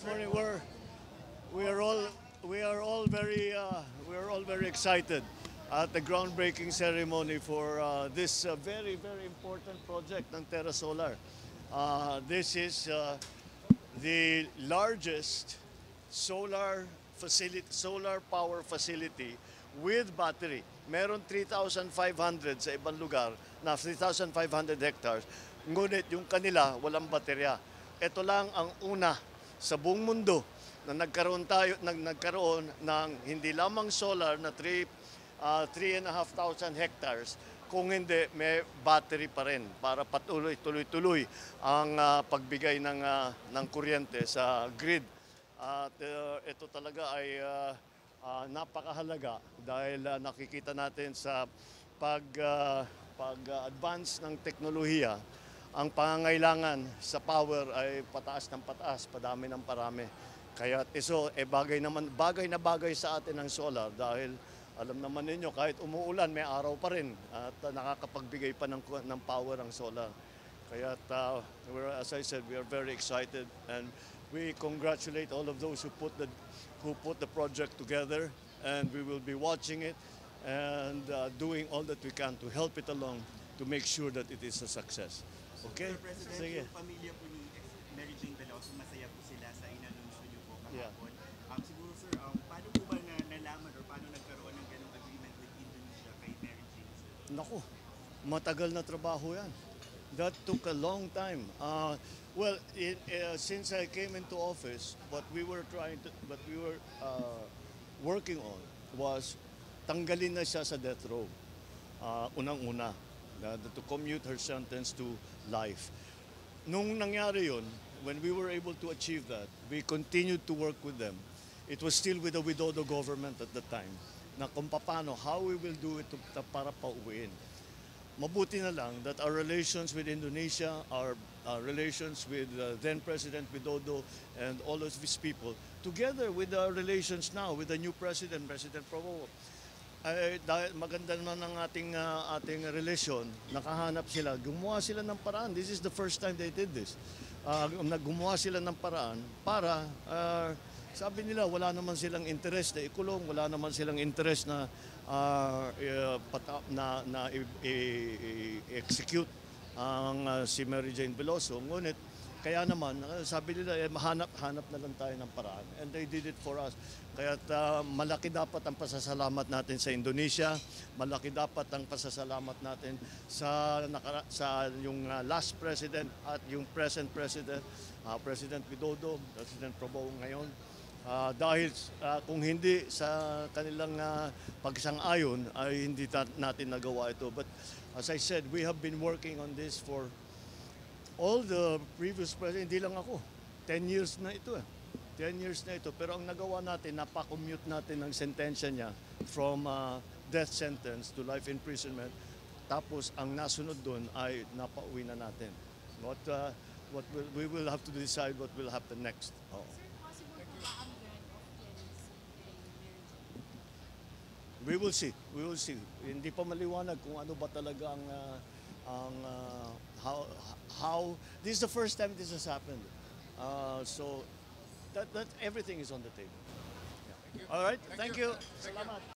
Good morning. We are all we are all very excited at the groundbreaking ceremony for this very important project ng Terra Solar. This is the largest solar power facility with battery. Meron 3,500 sa ibang lugar na 3,500 hectares. Ngunit yung kanila walang baterya. Ito lang ang una sa buong mundo na nagkaroon ng hindi lamang solar na 3,500 hectares, kung hindi may battery pa rin para tuloy-tuloy ang pagbigay ng kuryente sa grid. At ito talaga ay napakahalaga dahil nakikita natin sa pag-advance ng teknolohiya, ang pangangailangan sa power ay pataas ng pataas, padami ng parami. Kaya iso bagay na bagay sa atin ang solar dahil alam naman ninyo kahit umuulan may araw pa rin at nakakapagbigay pa ng power ang solar. Kaya as I said, we are very excited and we congratulate all of those who put the project together, and we will be watching it and doing all that we can to help it along to make sure that it is a success. Okay? Sir President, Sige. yung pamilya po ni Mary Jane Veloso, masaya po sila sa inanunsyo niyo po kahapon. Yeah. Siguro sir, paano po ba nalaman or paano nagkaroon ng ganong agreement with Indonesia kay Mary Jane? Naku, matagal na trabaho yan. That took a long time. Since I came into office, what we were working on was tanggalin na siya sa death row. Unang-una, to commute her sentence to life. Nung nangyari yun, when we were able to achieve that, we continued to work with them. It was still with the Widodo government at the time, na kung paano, how we will do it para pauwiin. Mabuti na lang that our relations with Indonesia, our relations with then President Widodo and all of his people, together with our relations now with the new President, President Prabowo, dahil maganda naman ang ating relasyon, nakahanap sila, gumawa sila ng paraan. This is the first time they did this. Gumawa sila ng paraan para, sabi nila, wala naman silang interest na ikulong, wala naman silang interest na execute ang si Mary Jane Veloso. Ngunit, kaya naman, sabi nila, hanap na lang tayo ng paraan. And they did it for us. Kaya malaki dapat ang pasasalamat natin sa Indonesia, malaki dapat ang pasasalamat natin sa yung last president at yung present president, President Widodo, President Prabowo ngayon. Dahil kung hindi sa kanilang pagsang-ayon ay hindi natin nagawa ito. But as I said, we have been working on this for all the previous president, hindi lang ako. 10 years na ito 10 years na ito. Pero ang nagawa natin, napakommute natin ang sentensya niya from death sentence to life imprisonment. Tapos ang nasunod doon ay napauwi na natin. We will have to decide what will happen next. Oh. Sir, possible po ba ang grant of clemency kay Mary Jane? We will see. We will see. Hindi pa maliwanag kung ano ba talaga how this is the first time this has happened. So that everything is on the table. Yeah. All right. Thank you. Salamat.